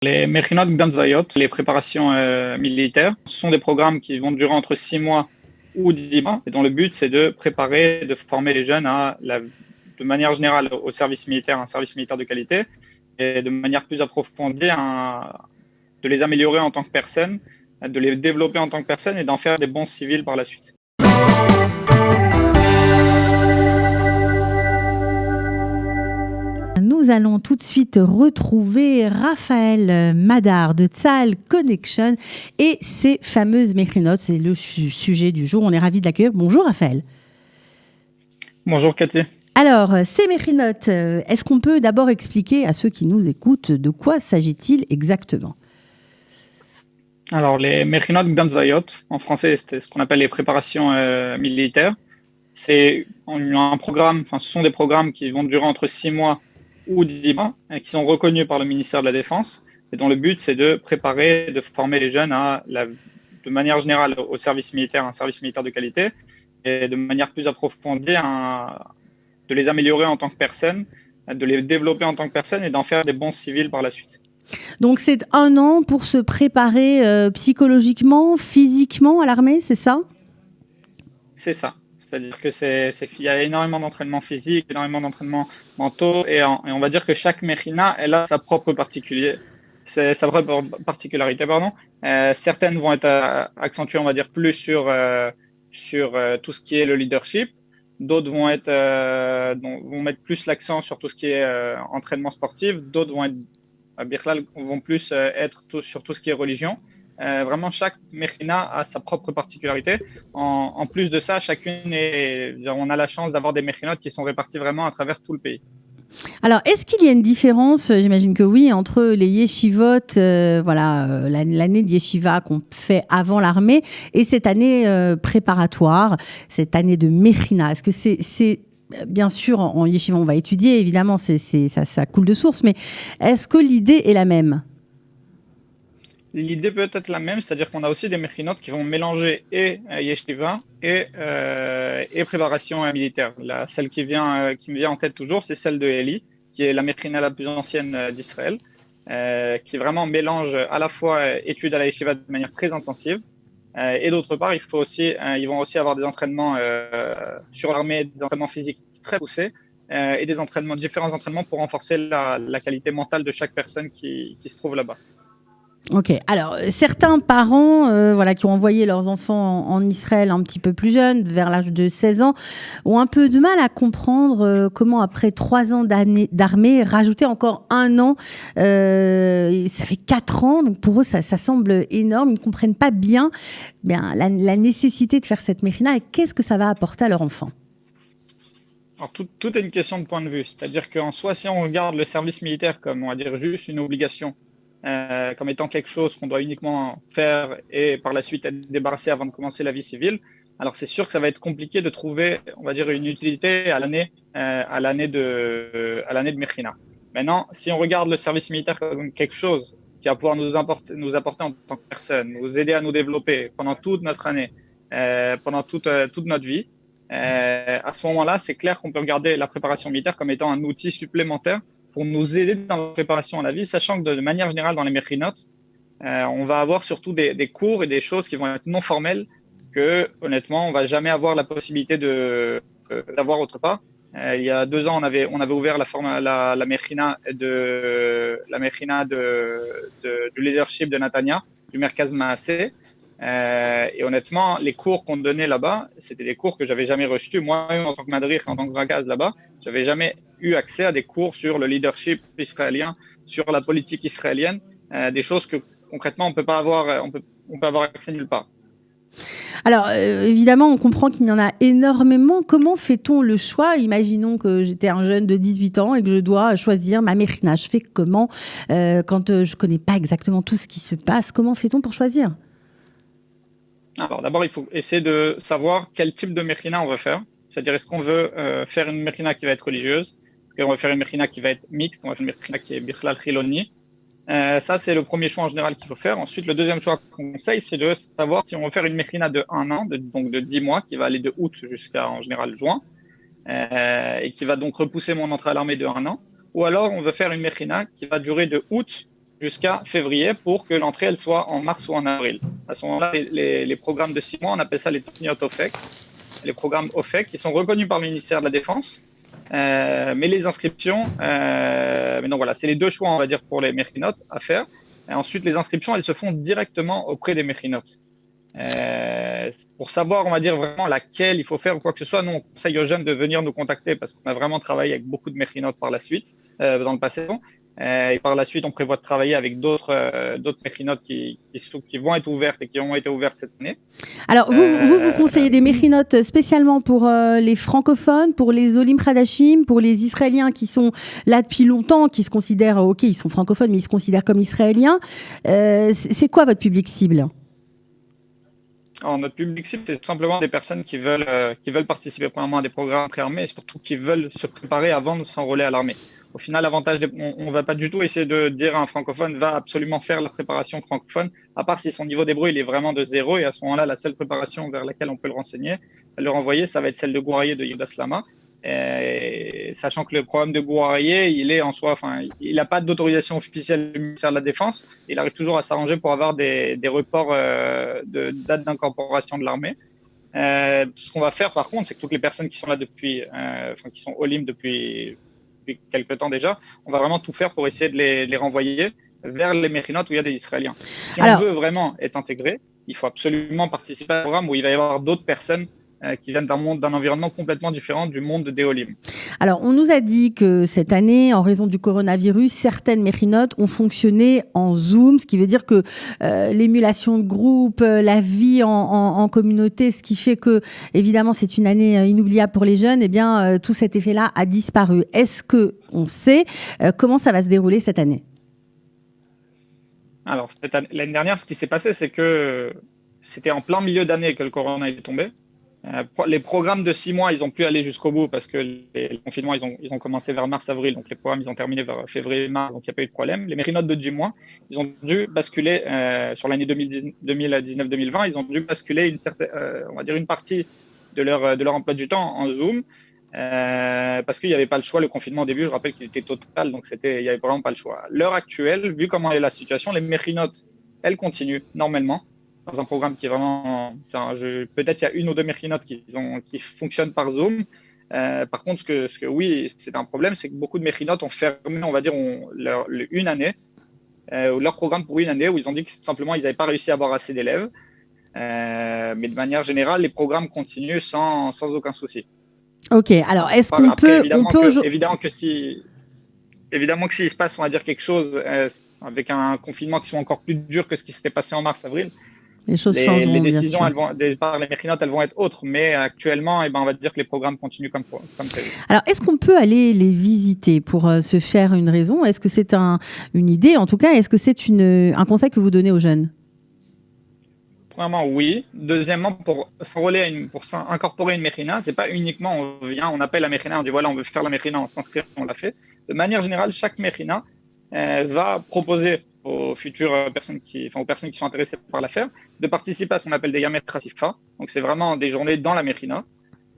Les Mechinot Gdam-Zvayot, les préparations militaires, sont des programmes qui vont durer entre 6 mois ou 10 mois, et dont le but c'est de préparer, de former les jeunes de manière générale au service militaire, un service militaire de qualité, et de manière plus approfondie, de les améliorer en tant que personne, de les développer en tant que personne et d'en faire des bons civils par la suite. Nous allons tout de suite retrouver Raphaël Madar de Tzahal Connection et ses fameuses Mechinot. C'est le sujet du jour. On est ravis de l'accueillir. Bonjour Raphaël. Bonjour Cathy. Alors, ces Mechinot, est-ce qu'on peut d'abord expliquer à ceux qui nous écoutent de quoi s'agit-il exactement ? Alors, les Mechinot Gdam-Zvayot, en français, c'est ce qu'on appelle les préparations militaires. C'est un programme, ce sont des programmes qui vont durer entre 6 mois ou 10 mois, qui sont reconnus par le ministère de la Défense, et dont le but c'est de préparer, de former les jeunes de manière générale au service militaire, un service militaire de qualité, et de manière plus approfondie, de les améliorer en tant que personne, de les développer en tant que personne et d'en faire des bons civils par la suite. Donc c'est 1 an pour se préparer psychologiquement, physiquement à l'armée, c'est ça ? C'est ça. C'est-à-dire qu'il y a énormément d'entraînements physiques, énormément d'entraînements mentaux, et on va dire que chaque Mechina, elle a sa propre particularité. Certaines vont être accentuées, on va dire, plus sur tout ce qui est le leadership. D'autres vont mettre plus l'accent sur tout ce qui est entraînement sportif. D'autres vont plus être sur tout ce qui est religion. Vraiment, chaque Mechina a sa propre particularité. En plus de ça, on a la chance d'avoir des Mechinot qui sont répartis vraiment à travers tout le pays. Alors, est-ce qu'il y a une différence, j'imagine que oui, entre les yeshivot, l'année de yeshiva qu'on fait avant l'armée, et cette année préparatoire, cette année de Mechina? Est-ce que c'est bien sûr, en yeshiva, on va étudier, évidemment, ça coule de source, mais est-ce que l'idée est la même ? L'idée peut être la même, c'est-à-dire qu'on a aussi des Mechinot qui vont mélanger yeshiva et préparation militaire. Celle qui me vient en tête toujours, c'est celle de Eli, qui est la Mechina la plus ancienne d'Israël, qui vraiment mélange à la fois études à la yeshiva de manière très intensive, et d'autre part, ils vont aussi avoir des entraînements sur l'armée, des entraînements physiques très poussés, et différents entraînements pour renforcer la qualité mentale de chaque personne qui se trouve là-bas. Ok, alors certains parents qui ont envoyé leurs enfants en Israël un petit peu plus jeunes, vers l'âge de 16 ans, ont un peu de mal à comprendre comment après 3 ans d'armée, rajouter encore 1 an, ça fait 4 ans, donc pour eux ça semble énorme, ils ne comprennent pas bien la nécessité de faire cette Mechina et qu'est-ce que ça va apporter à leur enfant. Alors, tout est une question de point de vue, c'est-à-dire qu'en soi, si on regarde le service militaire comme, on va dire, juste une obligation, comme étant quelque chose qu'on doit uniquement faire et par la suite être débarrassé avant de commencer la vie civile, alors c'est sûr que ça va être compliqué de trouver, on va dire, une utilité à l'année de Mechina. Maintenant, si on regarde le service militaire comme quelque chose qui va pouvoir nous apporter en tant que personne, nous aider à nous développer pendant toute notre année, pendant toute notre vie, à ce moment-là, c'est clair qu'on peut regarder la préparation militaire comme étant un outil supplémentaire pour nous aider dans la préparation à la vie, sachant que de manière générale, dans les Mechinot, on va avoir surtout des cours et des choses qui vont être non formelles que, honnêtement, on va jamais avoir la possibilité d'avoir autre part. Il y a 2 ans, on avait ouvert la Mechina du leadership de Natania, du Merkaz Maaseh. Et honnêtement, les cours qu'on donnait là-bas, c'était des cours que j'avais jamais reçus. Moi, en tant que madrich, en tant que rakaz là-bas, j'avais jamais eu accès à des cours sur le leadership israélien, sur la politique israélienne, des choses que concrètement on peut avoir accès nulle part. Alors, évidemment, on comprend qu'il y en a énormément. Comment fait-on le choix ? Imaginons que j'étais un jeune de 18 ans et que je dois choisir ma Mechina. Je fais comment quand je ne connais pas exactement tout ce qui se passe ? Comment fait-on pour choisir ? Alors d'abord, il faut essayer de savoir quel type de Mechina on veut faire. C'est-à-dire, est-ce qu'on veut faire une Mechina qui va être religieuse ? Est-ce qu'on veut faire une Mechina qui va être mixte ? On va faire une Mechina qui est Bichlal Chiloni. Ça, c'est le premier choix en général qu'il faut faire. Ensuite, le deuxième choix qu'on conseille, c'est de savoir si on veut faire une Mechina de 1 an, donc de 10 mois, qui va aller de août jusqu'à, en général, juin, et qui va donc repousser mon entrée à l'armée de 1 an. Ou alors, on veut faire une Mechina qui va durer de août jusqu'à février pour que l'entrée elle soit en mars ou en avril. À ce moment-là, les programmes de 6 mois, on appelle ça les Tokniot OFEC, les programmes OFEC, qui sont reconnus par le ministère de la Défense. Mais les inscriptions, mais donc voilà, c'est les deux choix, on va dire, pour les méchinotes à faire. Et ensuite, les inscriptions, elles se font directement auprès des méchinotes. Pour savoir, on va dire, vraiment laquelle il faut faire ou quoi que ce soit, nous, on conseille aux jeunes de venir nous contacter parce qu'on a vraiment travaillé avec beaucoup de méchinotes par la suite, dans le passé. Et par la suite, on prévoit de travailler avec d'autres méchinotes qui vont être ouvertes et qui ont été ouvertes cette année. Alors, vous conseillez des méchinotes spécialement pour les francophones, pour les Olim Hadashim, pour les Israéliens qui sont là depuis longtemps, qui se considèrent, ok, ils sont francophones, mais ils se considèrent comme Israéliens. C'est quoi votre public cible ? Alors, notre public cible, c'est tout simplement des personnes qui veulent participer premièrement à des programmes pré-armés et surtout qui veulent se préparer avant de s'enrôler à l'armée. Au final, l'avantage, on ne va pas du tout essayer de dire à un francophone va absolument faire la préparation francophone, à part si son niveau d'hébreu il est vraiment de 0. Et à ce moment-là, la seule préparation vers laquelle on peut le renvoyer, ça va être celle de Gouraye de Yehuda Slama. Et sachant que le programme de Gouraye, il est en soi, enfin, il n'a pas d'autorisation officielle du ministère de la Défense. Il arrive toujours à s'arranger pour avoir des reports de date d'incorporation de l'armée. Ce qu'on va faire par contre, c'est que toutes les personnes qui sont là depuis, qui sont au LIM depuis quelques temps déjà, on va vraiment tout faire pour essayer de les renvoyer vers les méchinotes où il y a des Israéliens. Si on veut vraiment être intégré, il faut absolument participer à un programme où il va y avoir d'autres personnes qui viennent d'un environnement complètement différent du monde des Olim. Alors, on nous a dit que cette année, en raison du coronavirus, certaines méchinotes ont fonctionné en Zoom, ce qui veut dire que l'émulation de groupe, la vie en communauté, ce qui fait que, évidemment, c'est une année inoubliable pour les jeunes, eh bien, tout cet effet-là a disparu. Est-ce que on sait comment ça va se dérouler cette année ? Alors, l'année dernière, ce qui s'est passé, c'est que c'était en plein milieu d'année que le corona est tombé. Les programmes de 6 mois, ils ont pu aller jusqu'au bout parce que les confinements, ils ont commencé vers mars-avril. Donc, les programmes, ils ont terminé vers février-mars. Donc, il n'y a pas eu de problème. Les méchinotes de 10 mois, ils ont dû basculer sur l'année 2019-2020. Ils ont dû basculer on va dire une partie de leur emploi du temps en Zoom parce qu'il n'y avait pas le choix. Le confinement au début, je rappelle qu'il était total. Donc, il n'y avait vraiment pas le choix. À l'heure actuelle, vu comment est la situation, les méchinotes, elles continuent normalement. Dans un programme qui est vraiment, peut-être il y a une ou deux méchinotes qui fonctionnent par Zoom. Par contre, oui, c'est un problème, c'est que beaucoup de méchinotes ont fermé, on va dire, une année, leur programme pour une année, où ils ont dit que simplement ils n'avaient pas réussi à avoir assez d'élèves. Mais de manière générale, les programmes continuent sans aucun souci. Ok, alors est-ce qu'on peut... Évidemment que s'il se passe, on va dire, quelque chose avec un confinement qui soit encore plus dur que ce qui s'était passé en mars-avril, les choses changeront, les décisions, par les méchinotes, elles vont être autres. Mais actuellement, on va dire que les programmes continuent comme prévu. Alors, est-ce qu'on peut aller les visiter pour se faire une raison ? Est-ce que c'est une idée ? En tout cas, est-ce que c'est un conseil que vous donnez aux jeunes ? Premièrement, oui. Deuxièmement, pour s'enrôler, pour incorporer une méchina, c'est pas uniquement on appelle la méchina, on dit voilà, on veut faire la méchina, on s'inscrit, on l'a fait. De manière générale, chaque méchina va proposer aux personnes qui sont intéressées par l'affaire, de participer à ce qu'on appelle des Yamet Khasifa. Donc, c'est vraiment des journées dans la méchina.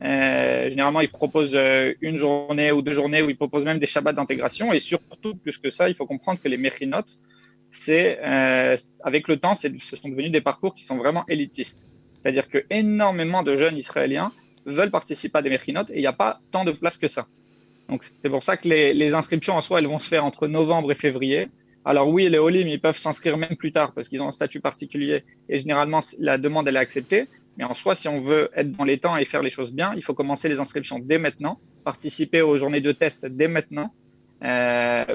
Généralement, ils proposent une journée ou 2 journées où ils proposent même des shabbats d'intégration. Et surtout, plus que ça, il faut comprendre que les méchinotes, avec le temps, ce sont devenus des parcours qui sont vraiment élitistes. C'est-à-dire que énormément de jeunes Israéliens veulent participer à des méchinotes et il n'y a pas tant de place que ça. Donc, c'est pour ça que les inscriptions en soi, elles vont se faire entre novembre et février. Alors oui, les Olim, ils peuvent s'inscrire même plus tard parce qu'ils ont un statut particulier et généralement, la demande, elle est acceptée. Mais en soi, si on veut être dans les temps et faire les choses bien, il faut commencer les inscriptions dès maintenant, participer aux journées de test dès maintenant,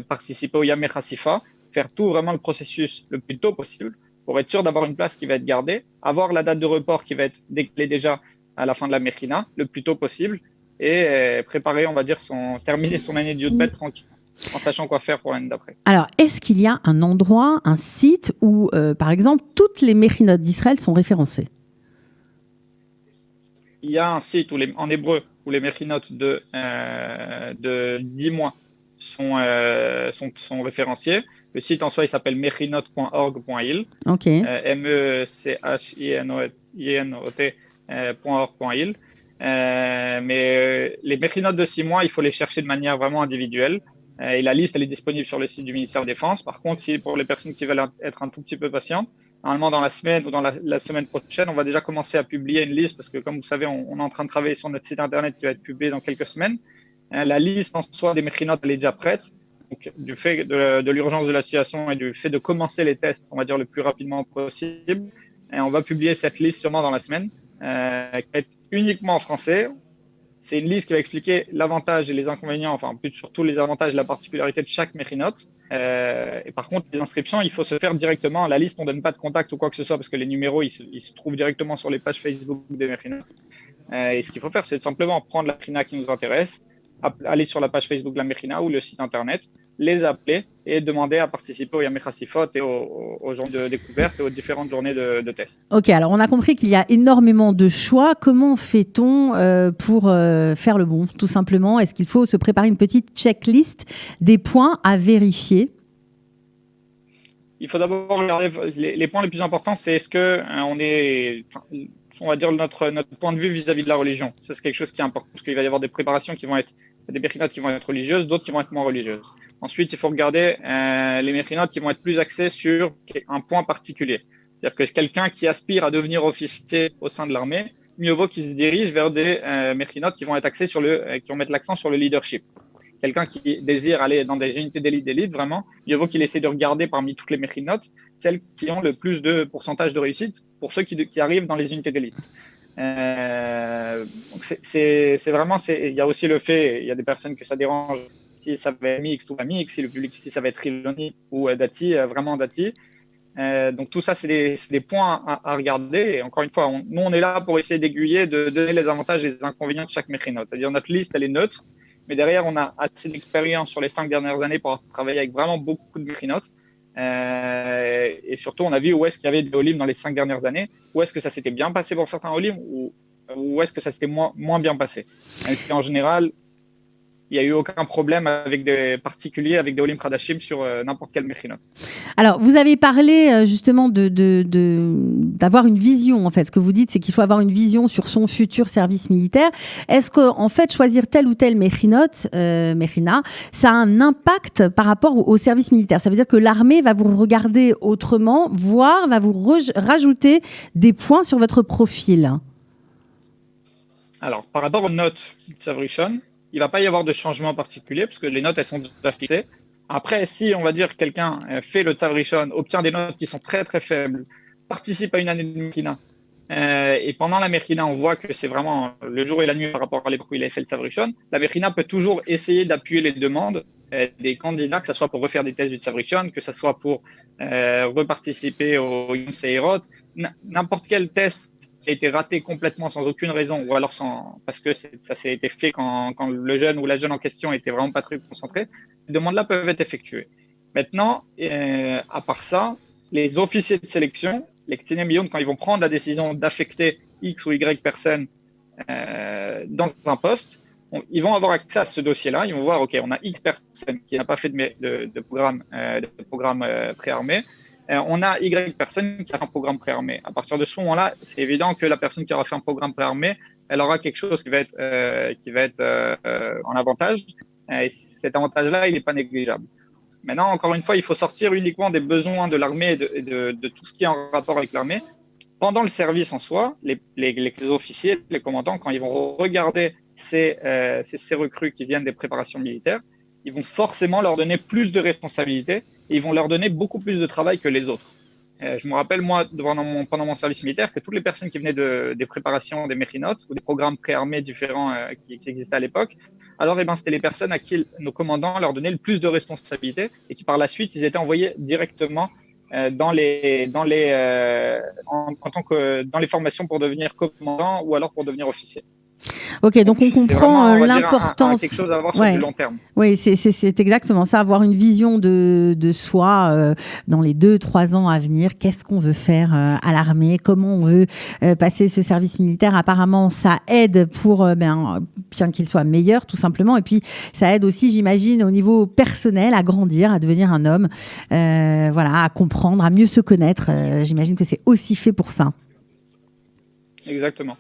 participer au Yamé Khasifa, faire tout vraiment le processus le plus tôt possible pour être sûr d'avoir une place qui va être gardée, avoir la date de report qui va être décalée déjà à la fin de la Mechina le plus tôt possible et préparer, on va dire, terminer son année de Yud-Bet tranquille, en sachant quoi faire pour l'année d'après. Alors, est-ce qu'il y a un endroit, un site où, par exemple, toutes les méchinotes d'Israël sont référencées ? Il y a un site en hébreu où les méchinotes de 10 mois sont référenciés. Le site en soi, il s'appelle mechinot.org.il. Ok. mechinot.org.il. Mais les méchinotes de 6 mois, il faut les chercher de manière vraiment individuelle. Et la liste, elle est disponible sur le site du ministère de la Défense. Par contre, si pour les personnes qui veulent être un tout petit peu patientes, normalement dans la semaine ou dans la semaine prochaine, on va déjà commencer à publier une liste parce que comme vous savez, on est en train de travailler sur notre site internet qui va être publié dans quelques semaines. La liste en soi des méchinotes, elle est déjà prête. Donc, du fait de l'urgence de la situation et du fait de commencer les tests, on va dire le plus rapidement possible, et on va publier cette liste sûrement dans la semaine, qui va être uniquement en français. C'est une liste qui va expliquer l'avantage et les inconvénients, enfin plus surtout les avantages et la particularité de chaque méchinote. Et par contre, les inscriptions, il faut se faire directement. La liste, on ne donne pas de contact ou quoi que ce soit parce que les numéros, ils se trouvent directement sur les pages Facebook des méchinotes. Et ce qu'il faut faire, c'est simplement prendre la méchina qui nous intéresse, aller sur la page Facebook de la méchina ou le site internet, les appeler et demander à participer au Yamé Chassifot et aux journées de découverte et aux différentes journées de tests. Ok, alors on a compris qu'il y a énormément de choix. Comment fait-on pour faire le bon, tout simplement? Est-ce qu'il faut se préparer une petite checklist des points à vérifier? Il faut d'abord regarder les points les plus importants, c'est est-ce que on va dire notre point de vue vis-à-vis de la religion. Ça, c'est quelque chose qui est important parce qu'il va y avoir des préparations qui vont être des méchinotes qui vont être religieuses, d'autres qui vont être moins religieuses. Ensuite, il faut regarder les méchinotes qui vont être plus axées sur un point particulier. C'est-à-dire que quelqu'un qui aspire à devenir officier au sein de l'armée, mieux vaut qu'il se dirige vers des méchinotes qui vont être axées qui vont mettre l'accent sur le leadership. Quelqu'un qui désire aller dans des unités d'élite, vraiment, mieux vaut qu'il essaie de regarder parmi toutes les méchinotes celles qui ont le plus de pourcentage de réussite pour ceux qui arrivent dans les unités d'élite. Donc c'est vraiment, il y a aussi le fait, il y a des personnes que ça dérange si ça va être mixte ou pas mixte, si le public, si ça va être Riloni ou Dati, vraiment Dati. Donc tout ça, c'est des points à regarder. Et encore une fois, nous, on est là pour essayer d'aiguiller, de donner les avantages et les inconvénients de chaque méchinote. C'est-à-dire notre liste, elle est neutre, mais derrière, on a assez d'expérience sur les 5 dernières années pour travailler avec vraiment beaucoup de méchinotes. Et surtout, on a vu où est-ce qu'il y avait des Olim dans les 5 dernières années, où est-ce que ça s'était bien passé pour certains Olim, ou où est-ce que ça s'était moins bien passé. Même si en général, il n'y a eu aucun problème avec des particuliers, avec des Olim Kradashim sur n'importe quel méchinote. Alors, vous avez parlé justement d'avoir une vision. En fait, ce que vous dites, c'est qu'il faut avoir une vision sur son futur service militaire. Est-ce qu'en fait, choisir tel ou tel méchina, ça a un impact par rapport au service militaire? Ça veut dire que l'armée va vous regarder autrement, voire va vous rajouter des points sur votre profil? Alors, par rapport aux notes Tsavrishon, il ne va pas y avoir de changement particulier parce que les notes, elles sont déjà fixées. Après, si, on va dire, quelqu'un fait le Tsavrishon, obtient des notes qui sont très très faibles, participe à une année de Mechina, et pendant la Mechina, on voit que c'est vraiment le jour et la nuit par rapport à l'époque où il a fait le Tsavrishon, la Mechina peut toujours essayer d'appuyer les demandes des candidats, que ce soit pour refaire des tests du Tsavrishon, que ce soit pour reparticiper au Yom Seirot, n'importe quel test qui a été raté complètement sans aucune raison, ou alors parce que ça s'est été fait quand le jeune ou la jeune en question était vraiment pas très concentré, ces demandes-là peuvent être effectuées. Maintenant, à part ça, les officiers de sélection, les Ktsinem Youn, quand ils vont prendre la décision d'affecter X ou Y personnes dans un poste, ils vont avoir accès à ce dossier-là. Ils vont voir, OK, on a X personnes qui n'a pas fait de programme préarmé. On a Y personne qui a fait un programme préarmé. À partir de ce moment-là, c'est évident que la personne qui aura fait un programme préarmé, elle aura quelque chose qui va être en avantage. Et cet avantage-là, il n'est pas négligeable. Maintenant, encore une fois, il faut sortir uniquement des besoins de l'armée et de tout ce qui est en rapport avec l'armée. Pendant le service en soi, les officiers, les commandants, quand ils vont regarder ces recrues qui viennent des préparations militaires, ils vont forcément leur donner plus de responsabilités et ils vont leur donner beaucoup plus de travail que les autres. Je me rappelle, moi, pendant mon service militaire, que toutes les personnes qui venaient des préparations des méchinotes ou des programmes préarmés différents qui existaient à l'époque, alors c'était les personnes à qui nos commandants leur donnaient le plus de responsabilités et qui par la suite, ils étaient envoyés directement dans les formations pour devenir commandant ou alors pour devenir officier. Ok, donc on comprend l'importance. Quelque chose à avoir sur du long terme. Oui, c'est exactement ça, avoir une vision de soi dans les 2-3 ans à venir. Qu'est-ce qu'on veut faire à l'armée? Comment on veut passer ce service militaire? Apparemment, ça aide pour bien qu'il soit meilleur, tout simplement. Et puis, ça aide aussi, j'imagine, au niveau personnel, à grandir, à devenir un homme, à comprendre, à mieux se connaître. J'imagine que c'est aussi fait pour ça. Exactement.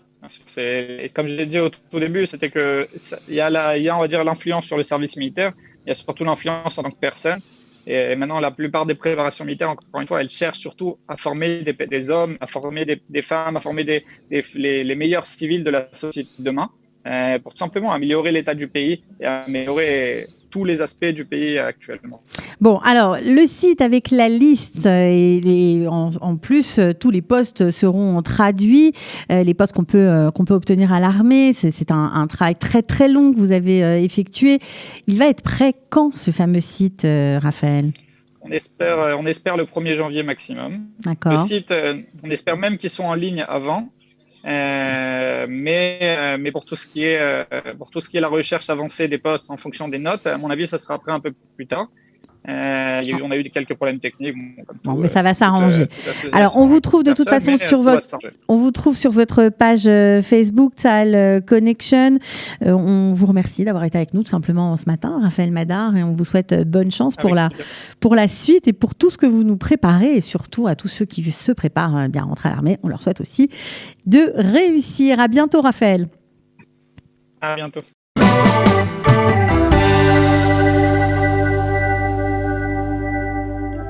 Et comme je l'ai dit au tout début, c'était que il y a on va dire l'influence sur le service militaire, il y a surtout l'influence en tant que personne. Et maintenant, la plupart des préparations militaires, encore une fois, elles cherchent surtout à former des hommes, à former des femmes, à former les meilleurs civils de la société de demain, pour tout simplement améliorer l'état du pays et améliorer tous les aspects du pays actuellement. Bon, alors, le site avec la liste et en plus, tous les postes seront traduits, les postes qu'on peut obtenir à l'armée. C'est un travail très, très long que vous avez effectué. Il va être prêt quand, ce fameux site, Raphaël ? On espère le 1er janvier maximum. D'accord. Le site, on espère même qu'ils sont en ligne avant. Mais pour tout ce qui est la recherche avancée des postes en fonction des notes, à mon avis, ça sera après un peu plus tard. On a eu quelques problèmes techniques. Mais ça va s'arranger. Alors, on vous trouve de toute façon sur votre page Facebook, Tsahal Connection. On vous remercie d'avoir été avec nous tout simplement ce matin, Raphaël Madar, et on vous souhaite bonne chance pour la suite et pour tout ce que vous nous préparez, et surtout à tous ceux qui se préparent bien à rentrer à l'armée. On leur souhaite aussi de réussir. À bientôt, Raphaël. À bientôt.